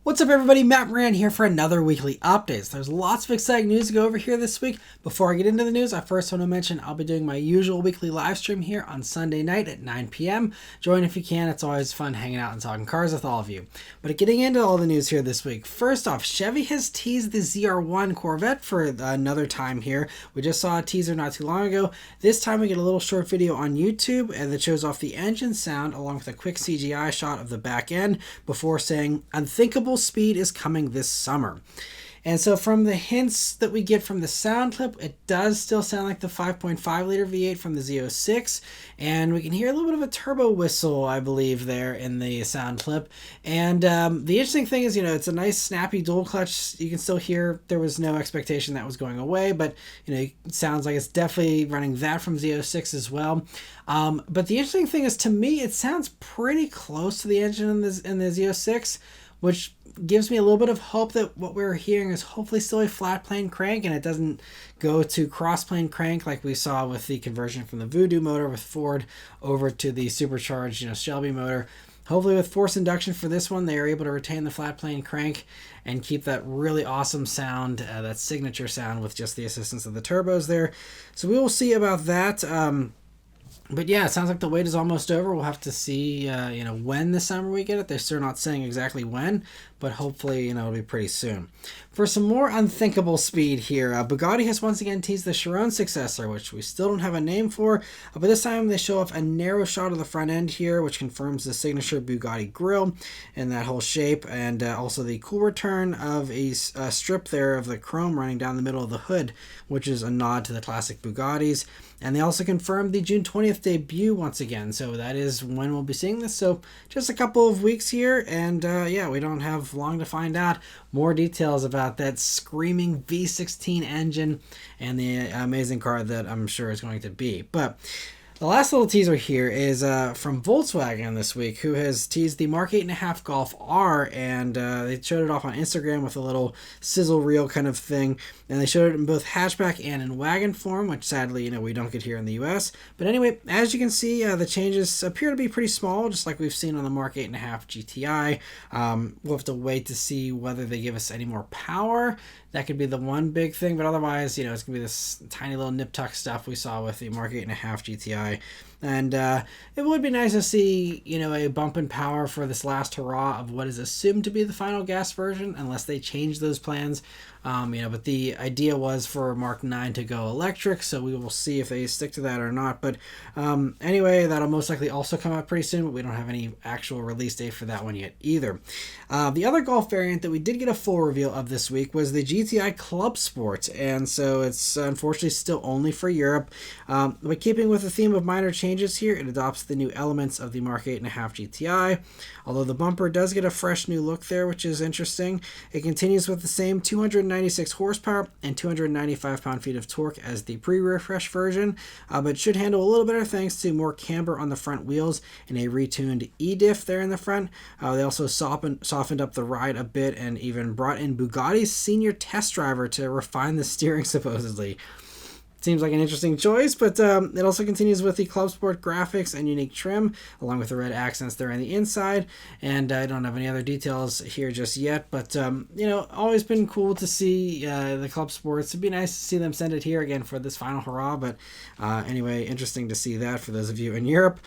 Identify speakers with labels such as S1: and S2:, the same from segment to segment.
S1: What's up everybody, Maran here for another weekly update. There's lots of exciting news to go over here this week. Before I get into the news, I first want to mention I'll be doing my usual weekly live stream here on Sunday night at 9 p.m. Join if you can, it's always fun hanging out and talking cars with all of you. But getting into all the news here this week, first off, Chevy has teased the ZR1 Corvette for another time here. We just saw a teaser not too long ago. This time we get a little short video on YouTube and that shows off the engine sound along with a quick CGI shot of the back end before saying, "Unthinkable speed is coming this summer." And so from the hints that we get from the sound clip, it does still sound like the 5.5 liter V8 from the Z06, and we can hear a little bit of a turbo whistle, I believe, there in the sound clip. And the interesting thing is, it's a nice snappy dual clutch. You can still hear there was no expectation that was going away, but it sounds like it's definitely running that from Z06 as well. But the interesting thing is, to me, it sounds pretty close to the engine in the Z06, which gives me a little bit of hope that what we're hearing is hopefully still a flat plane crank and it doesn't go to cross plane crank like we saw with the conversion from the Voodoo motor with Ford over to the supercharged Shelby motor. Hopefully with force induction for this one, they are able to retain the flat plane crank and keep that really awesome sound, that signature sound with just the assistance of the turbos there. So we will see about that. But yeah, it sounds like the wait is almost over. We'll have to see, when this summer we get it. They're still not saying exactly when, but hopefully, it'll be pretty soon. For some more unthinkable speed here, Bugatti has once again teased the Chiron successor, which we still don't have a name for, but this time they show off a narrow shot of the front end here, which confirms the signature Bugatti grille and that whole shape, and also the cool return of a strip there of the chrome running down the middle of the hood, which is a nod to the classic Bugattis. And they also confirmed the June 20th debut once again, so that is when we'll be seeing this. So just a couple of weeks here, and yeah, we don't have long to find out more details about that screaming V16 engine and the amazing car that I'm sure is going to be. But the last little teaser here is from Volkswagen this week, who has teased the Mk8.5 Golf R, and they showed it off on Instagram with a little sizzle reel kind of thing, and they showed it in both hatchback and in wagon form, which sadly, we don't get here in the US. But anyway, as you can see, the changes appear to be pretty small, just like we've seen on the Mk8.5 GTI. We'll have to wait to see whether they give us any more power. That could be the one big thing, but otherwise, it's going to be this tiny little nip-tuck stuff we saw with the Mk8.5 GTI. And it would be nice to see, a bump in power for this last hurrah of what is assumed to be the final gas version, unless they change those plans. But the idea was for Mark 9 to go electric, so we will see if they stick to that or not. But anyway, that'll most likely also come out pretty soon, but we don't have any actual release date for that one yet either. The other Golf variant that we did get a full reveal of this week was the GTI Clubsport, and so it's unfortunately still only for Europe. But keeping with the theme of minor changes here, it adopts the new elements of the Mk8.5 GTI, although the bumper does get a fresh new look there, which is interesting. It continues with the same 296 horsepower and 295 pound-feet of torque as the pre-refresh version, but should handle a little better thanks to more camber on the front wheels and a retuned E-diff there in the front. They also softened up the ride a bit and even brought in Bugatti's senior test driver to refine the steering, supposedly. Seems like an interesting choice, but it also continues with the Clubsport graphics and unique trim, along with the red accents there on the inside. And I don't have any other details here just yet, but always been cool to see the Clubsports. It'd be nice to see them send it here again for this final hurrah, but anyway, interesting to see that for those of you in Europe.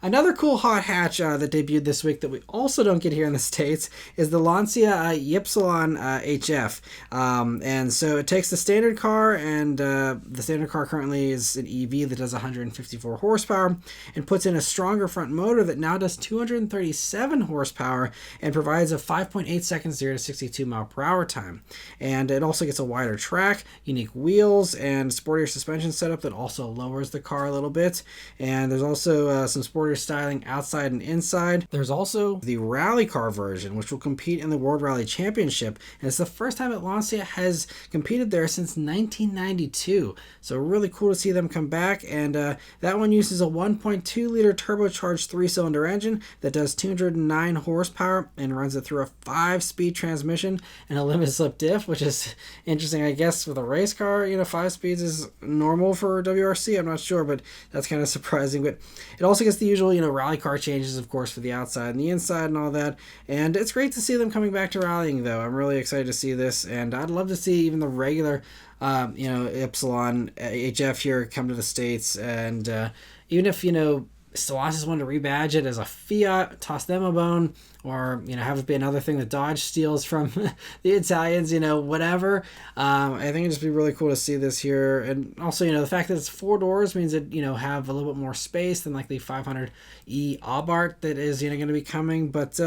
S1: Another cool hot hatch that debuted this week that we also don't get here in the States is the Lancia Ypsilon HF. And so it takes the standard car, and the standard car currently is an EV that does 154 horsepower and puts in a stronger front motor that now does 237 horsepower and provides a 5.8 second 0 to 62 mile per hour time. And it also gets a wider track, unique wheels, and sportier suspension setup that also lowers the car a little bit. And there's also some sportier styling outside and inside. There's also the rally car version, which will compete in the World Rally Championship, and it's the first time that Lancia has competed there since 1992. So really cool to see them come back. And that one uses a 1.2 liter turbocharged 3-cylinder engine that does 209 horsepower and runs it through a 5-speed transmission and a limited slip diff, which is interesting, I guess, with a race car. 5 speeds is normal for WRC. I'm not sure, but that's kind of surprising. But it also gets the usual, rally car changes, of course, for the outside and the inside and all that. And it's great to see them coming back to rallying, though. I'm really excited to see this, and I'd love to see even the regular Ypsilon HF here come to the States. And even if Stellantis wanted to rebadge it as a Fiat, toss them a bone, or have it be another thing that Dodge steals from the Italians, whatever. I think it'd just be really cool to see this here. And also, the fact that it's 4 doors means that have a little bit more space than like the 500e Abarth that is going to be coming. But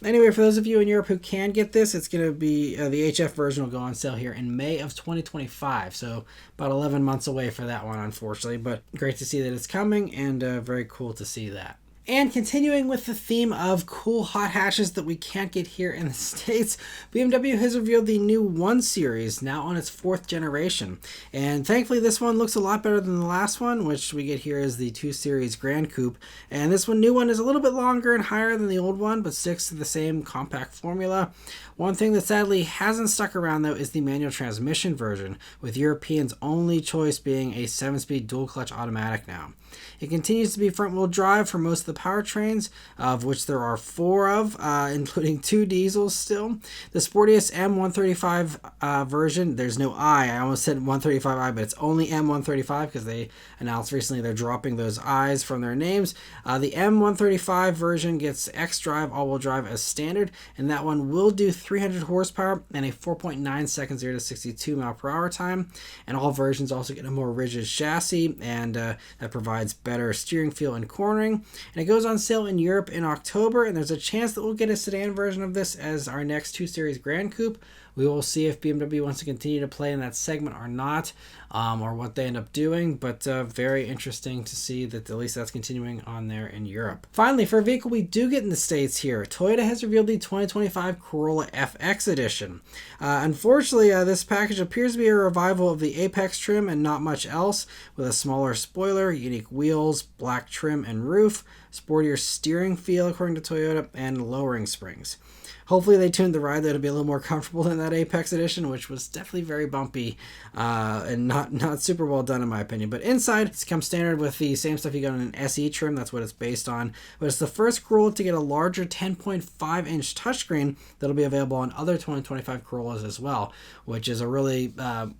S1: anyway, for those of you in Europe who can get this, it's going to be the HF version will go on sale here in May of 2025. So about 11 months away for that one, unfortunately. But great to see that it's coming, and very cool to see that. And continuing with the theme of cool hot hatches that we can't get here in the States, BMW has revealed the new 1 Series, now on its 4th generation. And thankfully this one looks a lot better than the last one, which we get here is the 2 Series Grand Coupe. And this new one is a little bit longer and higher than the old one, but sticks to the same compact formula. One thing that sadly hasn't stuck around, though, is the manual transmission version, with Europeans' only choice being a 7-speed dual-clutch automatic now. It continues to be front-wheel drive for most of the powertrains, of which there are 4 of, including 2 diesels still. The sportiest M135 version, there's no I almost said 135i, but it's only M135 because they announced recently they're dropping those I's from their names. The M135 version gets xDrive all-wheel drive as standard, and that one will do 300 horsepower and a 4.9 second 0 to 62 mile per hour time. And all versions also get a more rigid chassis, and that provides better steering feel and cornering. And it goes on sale in Europe in October, and there's a chance that we'll get a sedan version of this as our next 2 Series Grand Coupe. We will see if BMW wants to continue to play in that segment or not, or what they end up doing, but very interesting to see that at least that's continuing on there in Europe. Finally, for a vehicle we do get in the States here, Toyota has revealed the 2025 Corolla FX Edition. Unfortunately, this package appears to be a revival of the Apex trim and not much else, with a smaller spoiler, unique wheels, black trim and roof, sportier steering feel according to Toyota, and lowering springs. Hopefully they tuned the ride that'll be a little more comfortable than that Apex Edition, which was definitely very bumpy and not super well done in my opinion. But inside, it's come standard with the same stuff you got on an SE trim. That's what it's based on. But it's the first Corolla to get a larger 10.5-inch touchscreen that'll be available on other 2025 Corollas as well, which is a really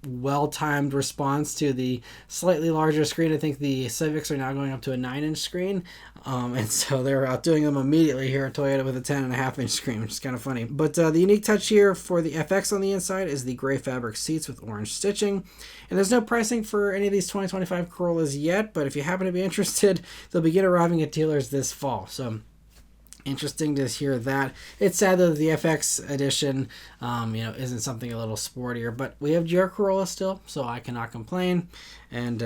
S1: well-timed response to the slightly larger screen. I think the Civics are now going up to a 9-inch screen. And so they're outdoing them immediately here at Toyota with a 10.5-inch screen, which is kind of funny. But the unique touch here for the FX on the inside is the gray fabric seats with orange stitching. And there's no pricing for any of these 2025 Corollas yet, but if you happen to be interested, they'll begin arriving at dealers this fall. So interesting to hear that. It's sad that the FX edition, isn't something a little sportier, but we have GR Corolla still, so I cannot complain. And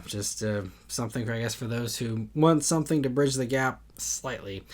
S1: just something, I guess, for those who want something to bridge the gap slightly.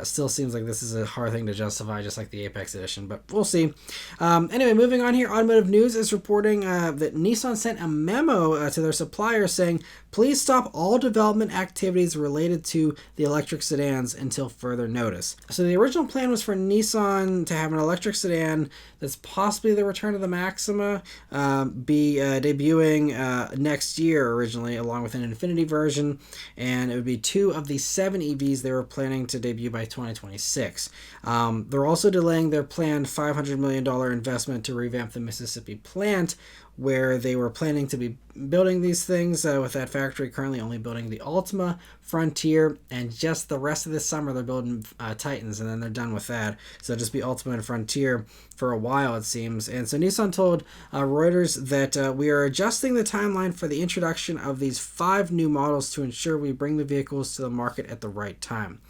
S1: Still seems like this is a hard thing to justify, just like the Apex Edition, but we'll see. Anyway, moving on here, Automotive News is reporting that Nissan sent a memo to their suppliers saying, please stop all development activities related to the electric sedans until further notice. So the original plan was for Nissan to have an electric sedan that's possibly the return of the Maxima, be debuting next year originally, along with an Infinity version, and it would be 2 of the 7 EVs they were planning to debut by 2026. They're also delaying their planned $500 million investment to revamp the Mississippi plant, where they were planning to be building these things, with that factory currently only building the Altima, Frontier, and just the rest of this summer they're building Titans, and then they're done with that. So it'll just be Altima and Frontier for a while, it seems. And so Nissan told Reuters that we are adjusting the timeline for the introduction of these 5 new models to ensure we bring the vehicles to the market at the right time.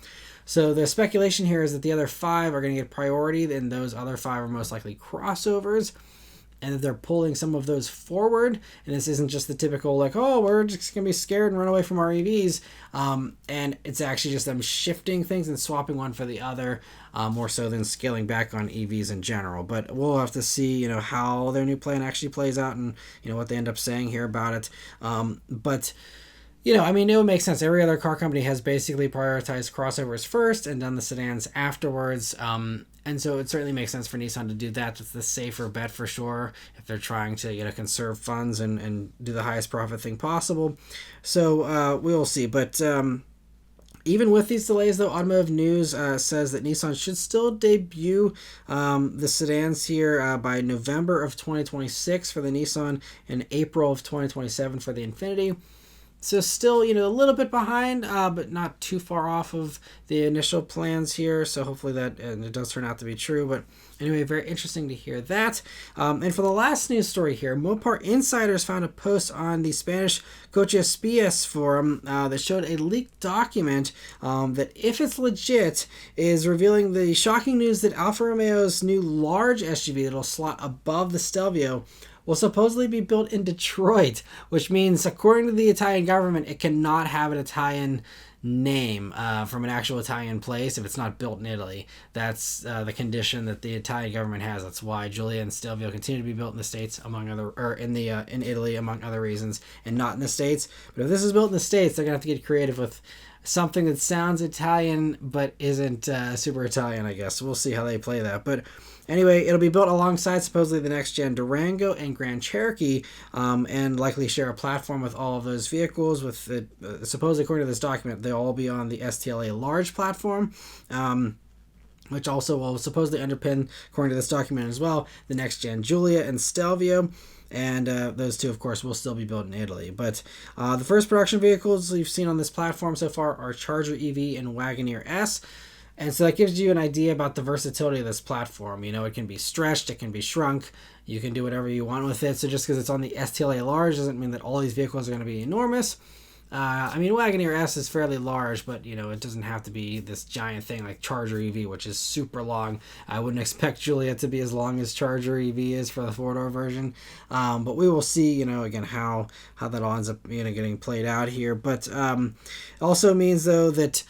S1: So the speculation here is that the other 5 are going to get priority, and those other 5 are most likely crossovers. and that they're pulling some of those forward, and this isn't just the typical like, oh, we're just gonna be scared and run away from our EVs, and it's actually just them shifting things and swapping one for the other, more so than scaling back on EVs in general. But we'll have to see, how their new plan actually plays out, and what they end up saying here about it. But I mean, it would make sense. Every other car company has basically prioritized crossovers first and done the sedans afterwards. And so it certainly makes sense for Nissan to do that. It's the safer bet for sure if they're trying to conserve funds and do the highest profit thing possible. So we'll see. But even with these delays, though, Automotive News says that Nissan should still debut the sedans here by November of 2026 for the Nissan and April of 2027 for the Infiniti. So still, a little bit behind, but not too far off of the initial plans here. So hopefully that it does turn out to be true. But anyway, very interesting to hear that. And for the last news story here, Mopar Insiders found a post on the Spanish Coches Espias forum that showed a leaked document that, if it's legit, is revealing the shocking news that Alfa Romeo's new large SUV that'll slot above the Stelvio will supposedly be built in Detroit, which means, according to the Italian government, it cannot have an Italian name from an actual Italian place if it's not built in Italy. That's the condition that the Italian government has. That's why Giulia and Stelvio continue to be built in the States, among other, or in Italy, among other reasons, and not in the States. But if this is built in the States, they're gonna have to get creative with something that sounds Italian but isn't super Italian, I guess. We'll see how they play that. But anyway, it'll be built alongside supposedly the next-gen Durango and Grand Cherokee, and likely share a platform with all of those vehicles. With supposedly, according to this document, they'll all be on the STLA large platform, which also will supposedly underpin, according to this document as well, the next-gen Giulia and Stelvio. And those two, of course, will still be built in Italy. But the first production vehicles we've seen on this platform so far are Charger EV and Wagoneer S. And so that gives you an idea about the versatility of this platform. It can be stretched, it can be shrunk, you can do whatever you want with it. So just because it's on the STLA large doesn't mean that all these vehicles are going to be enormous. Wagoneer S is fairly large, but it doesn't have to be this giant thing like Charger EV, which is super long. I wouldn't expect Giulia to be as long as Charger EV is for the four-door version, but we will see, again, how that all ends up getting played out here. But also means, though, that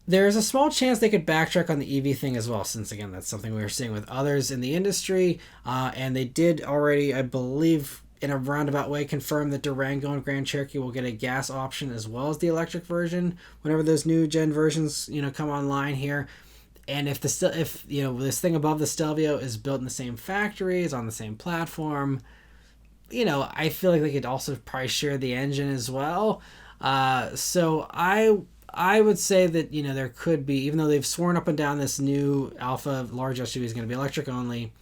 S1: there's a small chance they could backtrack on the EV thing as well, since, again, that's something we were seeing with others in the industry, and they did already, I believe, in a roundabout way, confirm that Durango and Grand Cherokee will get a gas option as well as the electric version whenever those new gen versions come online here. And if this thing above the Stelvio is built in the same factory, is on the same platform, I feel like they could also probably share the engine as well. So I would say that there could be, even though they've sworn up and down this new Alfa large SUV is going to be electric only,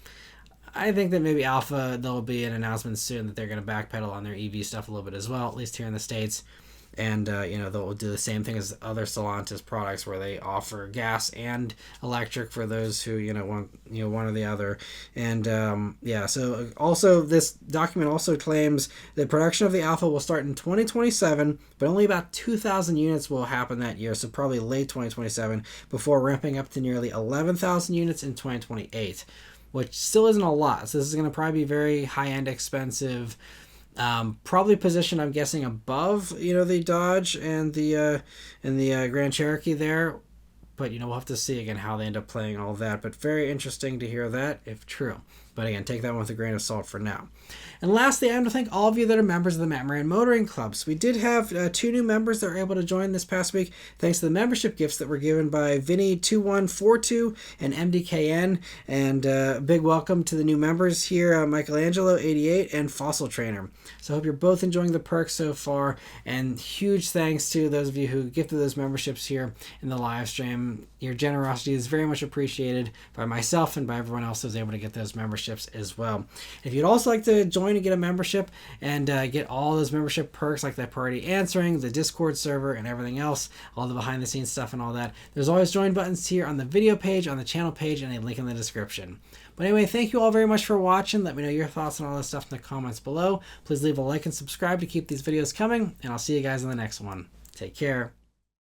S1: I think that maybe Alfa, there'll be an announcement soon that they're going to backpedal on their EV stuff a little bit as well, at least here in the States. And, they'll do the same thing as other Stellantis products where they offer gas and electric for those who, want, one or the other. And, so also this document also claims that production of the Alfa will start in 2027, but only about 2,000 units will happen that year, so probably late 2027, before ramping up to nearly 11,000 units in 2028. Which still isn't a lot. So this is going to probably be very high-end, expensive, probably positioned, I'm guessing, above, the Dodge and the Grand Cherokee there. But, we'll have to see, again, how they end up playing all that. But very interesting to hear that, if true. But again, take that one with a grain of salt for now. And lastly, I want to thank all of you that are members of the Maran Motoring Clubs. We did have 2 new members that were able to join this past week, thanks to the membership gifts that were given by Vinny2142 and MDKN. And big welcome to the new members here, Michelangelo88 and Fossil Trainer. So I hope you're both enjoying the perks so far. And huge thanks to those of you who gifted those memberships here in the live stream. Your generosity is very much appreciated by myself and by everyone else who was able to get those memberships as well. If you'd also like to join and get a membership and get all those membership perks like that priority answering, the Discord server, and everything else, all the behind the scenes stuff and all that, there's always join buttons here on the video page, on the channel page, and a link in the description. But anyway, thank you all very much for watching. Let me know your thoughts on all this stuff in the comments below. Please leave a like and subscribe to keep these videos coming, and I'll see you guys in the next one. Take care.